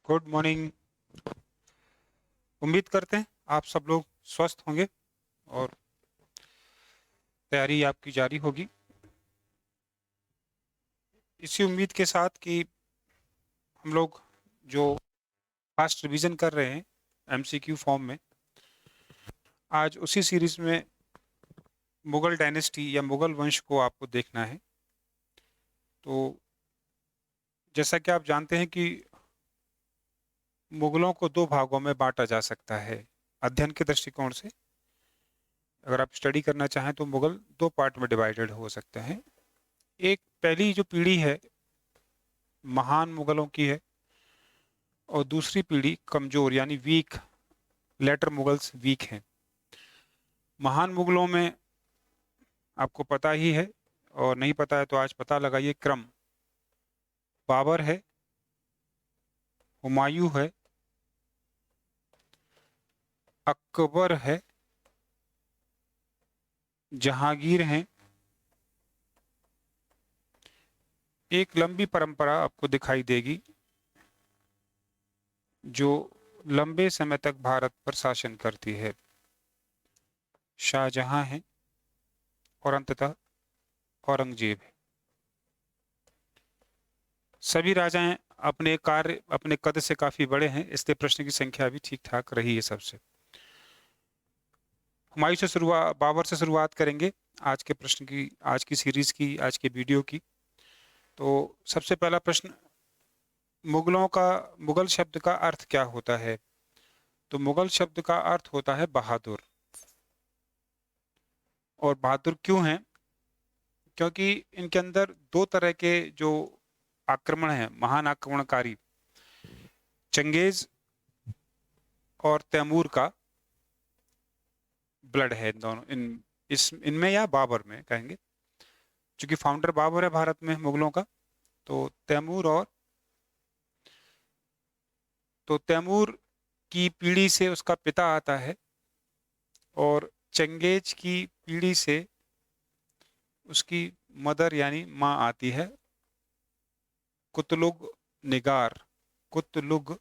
Good morning. उम्मीद करते हैं आप सब लोग स्वस्थ होंगे और तैयारी आपकी जारी होगी इसी उम्मीद के साथ कि हम लोग जो फास्ट रिवीजन कर रहे हैं एमसीक्यू फॉर्म में, आज उसी सीरीज में मुगल डायनेस्टी या मुगल वंश को आपको देखना है। तो जैसा कि आप जानते हैं कि मुगलों को दो भागों में बांटा जा सकता है अध्ययन के दृष्टिकोण से। अगर आप स्टडी करना चाहें तो मुगल दो पार्ट में डिवाइडेड हो सकते हैं। एक पहली जो पीढ़ी है महान मुगलों की है और दूसरी पीढ़ी कमजोर यानी वीक, लेटर मुगल्स वीक हैं। महान मुगलों में आपको पता ही है और नहीं पता है तो आज पता लगाइए। क्रम बाबर है, हुमायूं है, अकबर है, जहांगीर हैं। एक लंबी परंपरा आपको दिखाई देगी जो लंबे समय तक भारत पर शासन करती है। शाहजहां है और अंततः औरंगजेब है। सभी राजाएं अपने कार्य अपने कद से काफी बड़े हैं, इसलिए प्रश्न की संख्या भी ठीक ठाक रही है सबसे। हुमायूं से शुरुआत, बाबर से शुरुआत करेंगे आज के प्रश्न की, आज की सीरीज की, आज के वीडियो की। तो सबसे पहला प्रश्न, मुगल शब्द का अर्थ क्या होता है? तो मुगल शब्द का अर्थ होता है बहादुर। और बहादुर क्यों है? क्योंकि इनके अंदर दो तरह के जो आक्रमण है, महान आक्रमणकारी चंगेज और तैमूर का ब्लड है। इन दोनों इनमें या बाबर में कहेंगे, क्योंकि फाउंडर बाबर है भारत में मुगलों का। तो तैमूर की पीढ़ी से उसका पिता आता है और चंगेज की पीढ़ी से उसकी मदर यानी माँ आती है, कुतलुग निगार। कुतलुग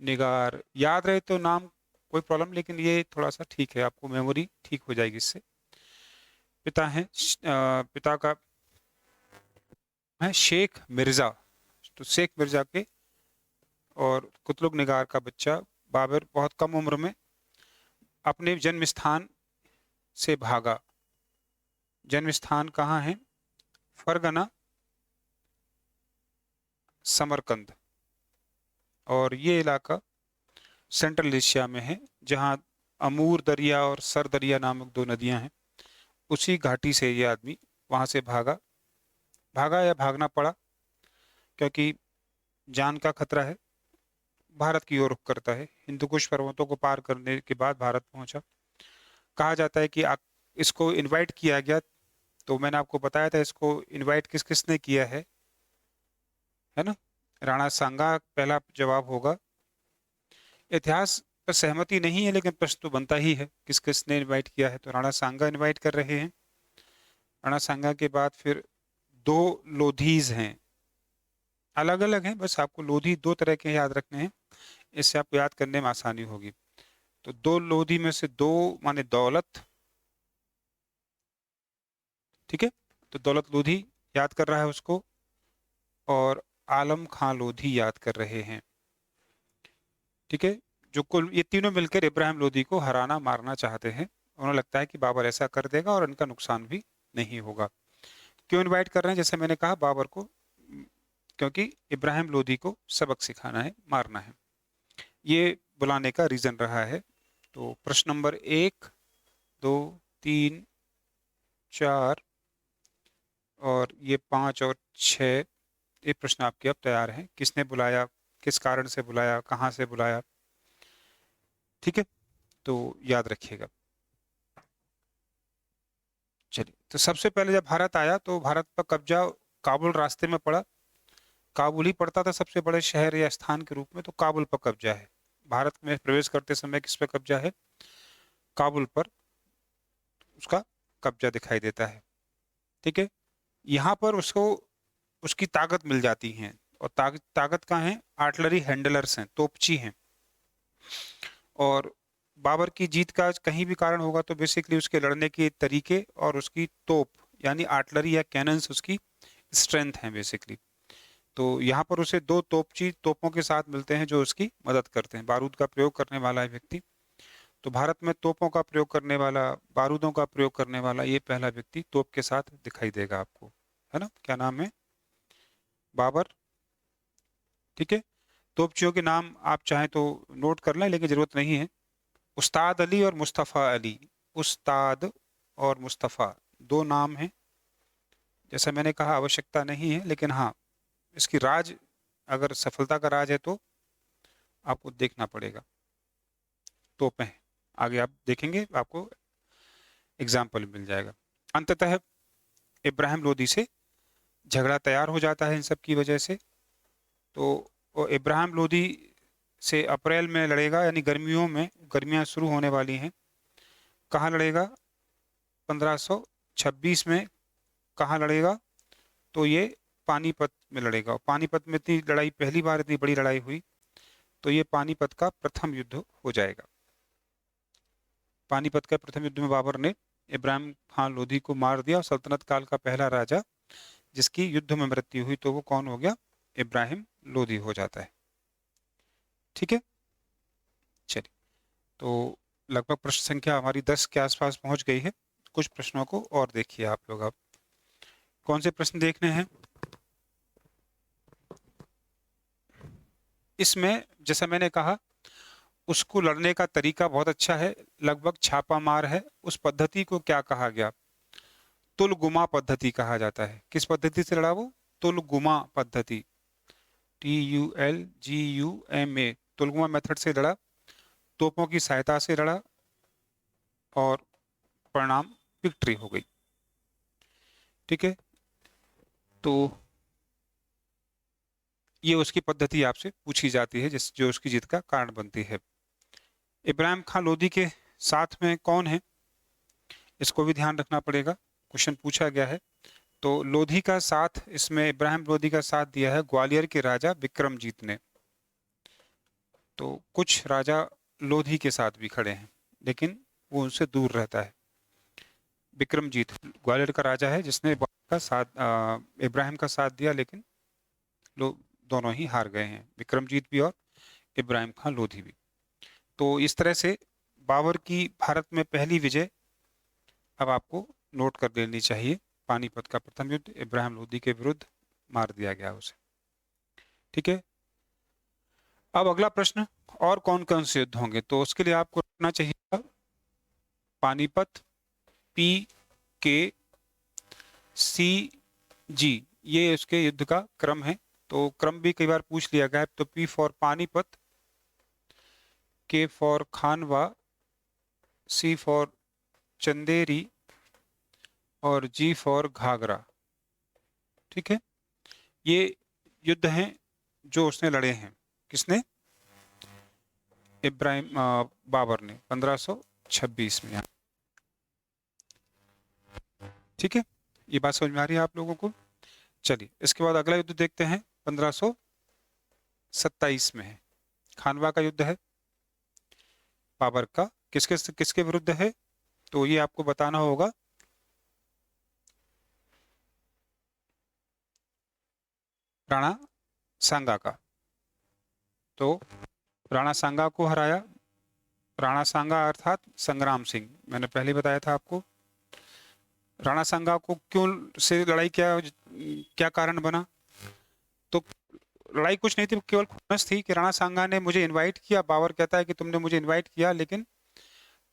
निगार याद रहे तो नाम कोई प्रॉब्लम, लेकिन ये थोड़ा सा ठीक है, आपको मेमोरी ठीक हो जाएगी इससे। पिता का है शेख मिर्जा। तो शेख मिर्जा के और कुतलुग निगार का बच्चा बाबर बहुत कम उम्र में अपने जन्म स्थान से भागा। जन्म स्थान कहाँ है? फरगना, समरकंद। और ये इलाका सेंट्रल एशिया में है, जहाँ अमूर दरिया और सर दरिया नामक दो नदियां हैं। उसी घाटी से ये आदमी वहां से भागा या भागना पड़ा, क्योंकि जान का खतरा है। भारत की ओर रुख करता है, हिंदुकुश पर्वतों को पार करने के बाद भारत पहुंचा। कहा जाता है कि इसको इनवाइट किया गया। तो मैंने आपको बताया था इसको इनवाइट किस किसने किया है ना? राणा सांगा पहला जवाब होगा। इतिहास पर सहमति नहीं है, लेकिन प्रश्न तो बनता ही है किस किसने इनवाइट किया है। तो राणा सांगा इनवाइट कर रहे हैं। राणा सांगा के बाद फिर दो लोधीज हैं, अलग अलग हैं, बस आपको लोधी दो तरह के याद रखने हैं, इससे आपको याद करने में आसानी होगी। तो दो लोधी में से दो माने दौलत, ठीक है? तो दौलत लोधी याद कर रहा है उसको, और आलम खां लोधी याद कर रहे हैं, ठीक है? जो कुल ये तीनों मिलकर इब्राहिम लोधी को हराना मारना चाहते हैं। उन्हें लगता है कि बाबर ऐसा कर देगा और इनका नुकसान भी नहीं होगा। क्यों इनवाइट कर रहे हैं? जैसे मैंने कहा, बाबर को, क्योंकि इब्राहिम लोधी को सबक सिखाना है, मारना है, ये बुलाने का रीजन रहा है। तो प्रश्न नंबर 1, 2, 3, 4 और ये 5 और 6, ये प्रश्न आपके अब तैयार हैं। किसने बुलाया, किस कारण से बुलाया, कहाँ से बुलाया, ठीक है? तो याद रखिएगा। चलिए, तो सबसे पहले जब भारत आया तो भारत पर कब्जा काबुल रास्ते में पड़ा। काबुल ही पड़ता था सबसे बड़े शहर या स्थान के रूप में, तो काबुल पर कब्जा है। भारत में प्रवेश करते समय किस पे कब्जा है? काबुल पर उसका कब्जा दिखाई देता है, ठीक है? यहाँ पर उसको उसकी ताकत मिल जाती है और ताकत कहाँ है, आर्टिलरी हैंडलर्स हैं, तोपची हैं। और बाबर की जीत का कहीं भी कारण होगा तो बेसिकली उसके लड़ने के तरीके और उसकी तोप यानी आर्टिलरी या कैनन्स उसकी स्ट्रेंथ है बेसिकली। तो यहाँ पर उसे दो तोपों के साथ मिलते हैं जो उसकी मदद करते हैं, बारूद का प्रयोग करने वाला है व्यक्ति। तो भारत में तोपों का प्रयोग करने वाला, बारूदों का प्रयोग करने वाला ये पहला व्यक्ति तोप के साथ दिखाई देगा आपको, है ना। क्या नाम है, बाबर। ठीक है, तोपचियों के नाम आप चाहें तो नोट कर लें, लेकिन जरूरत नहीं है। उस्ताद अली और मुस्तफ़ा अली, उस्ताद और मुस्तफ़ा दो नाम हैं। जैसा मैंने कहा आवश्यकता नहीं है, लेकिन हाँ इसकी राज, अगर सफलता का राज है तो आपको देखना पड़ेगा। तोपें हैं, आगे आप देखेंगे आपको एग्जाम्पल मिल जाएगा। अंततः इब्राहिम लोदी से झगड़ा तैयार हो जाता है इन सब की वजह से। तो वो इब्राहिम लोदी से अप्रैल में लड़ेगा, यानी गर्मियों में, गर्मियां शुरू होने वाली हैं। कहाँ लड़ेगा, 1526 में। कहाँ लड़ेगा, तो ये पानीपत में लड़ेगा। पानीपत में इतनी लड़ाई, पहली बार इतनी बड़ी लड़ाई हुई, तो ये पानीपत का प्रथम युद्ध हो जाएगा। पानीपत का प्रथम युद्ध में बाबर ने इब्राहिम खान लोधी को मार दिया, और सल्तनत काल का पहला राजा जिसकी युद्ध में मृत्यु हुई तो वो कौन हो गया, इब्राहिम लोधी हो जाता है। ठीक है, चलिए, तो लगभग प्रश्न संख्या हमारी 10 के आसपास पहुंच गई है। कुछ प्रश्नों को और देखिए आप लोग। अब कौन से प्रश्न देखने हैं इसमें, जैसा मैंने कहा उसको लड़ने का तरीका बहुत अच्छा है, लगभग छापा मार है। उस पद्धति को क्या कहा गया, तुलगुमा पद्धति कहा जाता है। किस पद्धति से लड़ा वो, तुलगुमा पद्धति, TULGUMA, तुलगुमा मेथड से लड़ा, तोपों की सहायता से लड़ा, और परिणाम विक्ट्री हो गई। ठीक है, तो ये उसकी पद्धति आपसे पूछी जाती है जिस जो उसकी जीत का कारण बनती है। इब्राहिम खान लोधी के साथ में कौन है, इसको भी ध्यान रखना पड़ेगा, क्वेश्चन पूछा गया है। तो लोधी का साथ, इसमें इब्राहिम लोधी का साथ दिया है ग्वालियर के राजा विक्रमजीत ने। तो कुछ राजा लोधी के साथ भी खड़े हैं, लेकिन वो उनसे दूर रहता है। विक्रमजीत ग्वालियर का राजा है जिसने का साथ, इब्राहिम का साथ दिया, लेकिन लोग दोनों ही हार गए हैं, विक्रमजीत भी और इब्राहिम खान लोधी भी। तो इस तरह से बाबर की भारत में पहली विजय अब आपको नोट कर लेनी चाहिए। पानीपत का प्रथम युद्ध, इब्राहिम लोधी के विरुद्ध मार दिया गया उसे। ठीक है, अब अगला प्रश्न, और कौन कौन से युद्ध होंगे, तो उसके लिए आपको रखना चाहिए पानीपत, PKCG, ये उसके युद्ध का क्रम है। तो क्रम भी कई बार पूछ लिया गया है। तो P for Panipat, K for Khanwa, C for Chanderi, और G फॉर घाघरा। ठीक है, ये युद्ध हैं जो उसने लड़े हैं। किसने, इब्राहिम बाबर ने 1526 में। ठीक है, ये बात समझ में आ रही है आप लोगों को। चलिए, इसके बाद अगला युद्ध देखते हैं, 1527 में है, खानवा का युद्ध है बाबर का। किसके किसके विरुद्ध है, तो ये आपको बताना होगा, राणा सांगा का। तो राणा सांगा को हराया, राणा सांगा अर्थात संग्राम सिंह, मैंने पहले बताया था आपको। राणा सांगा को क्यों से लड़ाई, क्या क्या कारण बना, तो लड़ाई कुछ नहीं थी, केवल खुन्नस थी कि राणा सांगा ने मुझे इनवाइट किया। बाबर कहता है कि तुमने मुझे इनवाइट किया, लेकिन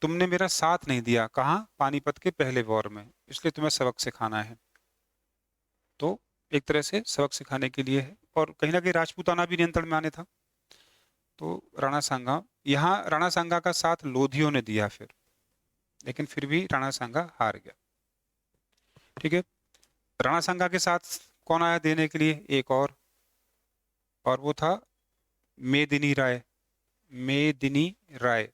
तुमने मेरा साथ नहीं दिया, कहाँ, पानीपत के पहले वॉर में, इसलिए तुम्हें सबक सिखाना है। तो एक तरह से सबक सिखाने के लिए है, और कहीं ना कहीं राजपूताना भी नियंत्रण में आने था। तो राणा सांगा, यहाँ राणा सांगा का साथ लोधियों ने दिया फिर, लेकिन फिर भी राणा सांगा हार गया। ठीक है, राणा सांगा के साथ कौन आया देने के लिए, एक और वो था मेदिनी राय। मेदिनी राय,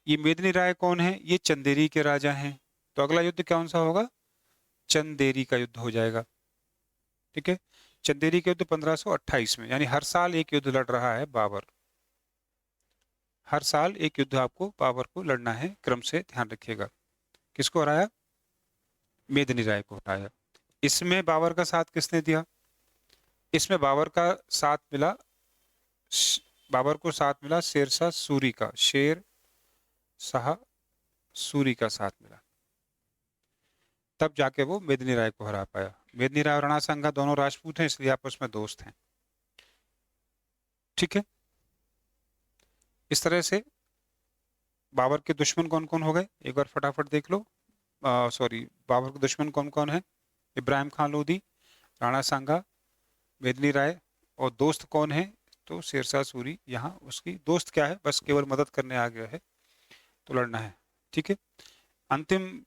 ये मेदिनी राय कौन है, ये चंदेरी के राजा हैं। तो अगला युद्ध कौन सा होगा, चंदेरी का युद्ध हो जाएगा। ठीक है, चंदेरी का युद्ध 1528 में, यानी हर साल एक युद्ध लड़ रहा है बाबर। हर साल एक युद्ध आपको बाबर को लड़ना है, क्रम से ध्यान रखिएगा। किसको हराया? मेदिनी राय को हराया। इसमें बाबर का साथ किसने दिया? इसमें बाबर का साथ मिला, बाबर को साथ मिला शेरशाह सूरी का, शेर शाह सूरी का साथ मिला, तब जाके वो मेदिनी राय को हरा पाया। मेदिनी राय और राणा सांगा दोनों राजपूत हैं, इसलिए आपस में दोस्त हैं। ठीक है, इस तरह से बाबर के दुश्मन कौन कौन हो गए एक बार फटाफट देख लो। सॉरी, बाबर के दुश्मन कौन कौन है? इब्राहिम खान लोधी, राणा सांगा, मेदिनी राय, और दोस्त कौन है? तो शेरशाह सूरी। यहाँ उसकी दोस्त क्या है? बस केवल मदद करने आ गया है, तो लड़ना है। ठीक है, अंतिम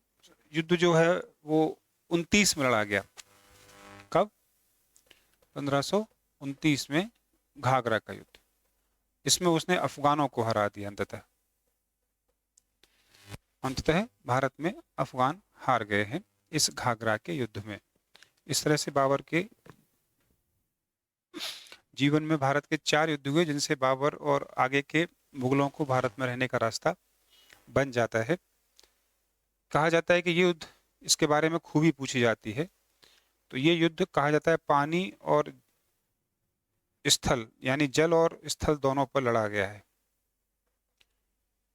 युद्ध जो है वो 29 में लड़ा गया। कब? 1529 में घाघरा का युद्ध। इसमें उसने अफगानों को हरा दिया अंततः। भारत में अफगान हार गए हैं इस घाघरा के युद्ध में। इस तरह से बाबर के जीवन में भारत के 4 युद्ध हुए, जिनसे बाबर और आगे के मुगलों को भारत में रहने का रास्ता बन जाता है। कहा जाता है कि ये युद्ध, इसके बारे में खूबी पूछी जाती है, तो ये युद्ध कहा जाता है पानी और स्थल, यानी जल और स्थल दोनों पर लड़ा गया है।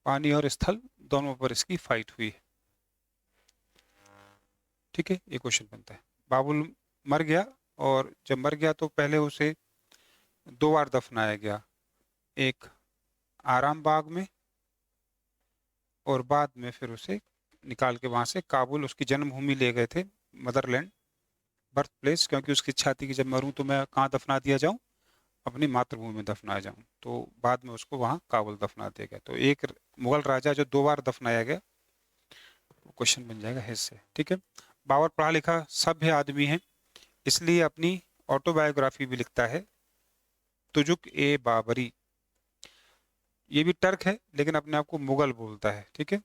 पानी और स्थल दोनों पर इसकी फाइट हुई है। ठीक है, ये क्वेश्चन बनता है। बाबुल मर गया, और जब मर गया तो पहले उसे 2 बार दफनाया गया, एक आराम बाग में, और बाद में फिर उसे निकाल के वहां से काबुल, उसकी जन्मभूमि ले गए थे, मदरलैंड, बर्थ प्लेस, क्योंकि उसकी इच्छा थी कि जब मरूं तो मैं कहाँ दफना दिया जाऊं? अपनी मातृभूमि में दफनाया जाऊं। तो बाद में उसको वहां काबुल दफना दिया गया। तो एक मुगल राजा जो 2 बार दफनाया गया, क्वेश्चन बन जाएगा हिस्से। ठीक है, बाबर पढ़ा लिखा सभ्य आदमी है, इसलिए अपनी ऑटोबायोग्राफी भी लिखता है, तुजुक ए बाबरी। ये भी टर्क है, लेकिन अपने आप को मुगल बोलता है। ठीक है,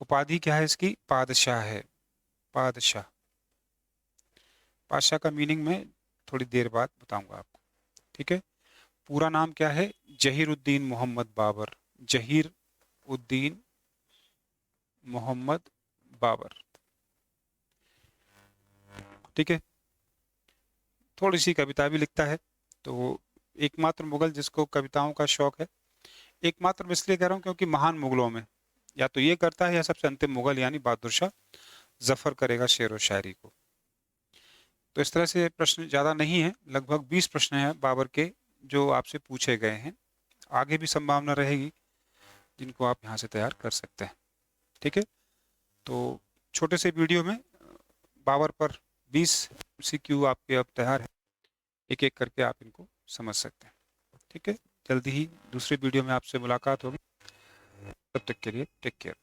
उपाधि क्या है इसकी? पादशाह है, पादशाह। पादशाह का मीनिंग मैं थोड़ी देर बाद बताऊंगा आपको। ठीक है, पूरा नाम क्या है? जहीर उद्दीन मोहम्मद बाबर, जहीर उद्दीन मोहम्मद बाबर। ठीक है, थोड़ी सी कविता भी लिखता है। तो एकमात्र मुगल जिसको कविताओं का शौक है, एकमात्र मैं इसलिए कह रहा हूँ क्योंकि महान मुगलों में या तो ये करता है, या सबसे अंतिम मुगल यानी बहादुर शाह जफर करेगा शेर व शायरी को। तो इस तरह से प्रश्न ज़्यादा नहीं है, लगभग 20 प्रश्न हैं बाबर के जो आपसे पूछे गए हैं। आगे भी संभावना रहेगी जिनको आप यहाँ से तैयार कर सकते हैं। ठीक है, तो छोटे से वीडियो में बाबर पर 20 MCQ आपके अब तैयार है, एक एक करके आप इनको समझ सकते हैं। ठीक है, जल्दी ही दूसरे वीडियो में आपसे मुलाकात होगी, तब तक के लिए टेक केयर।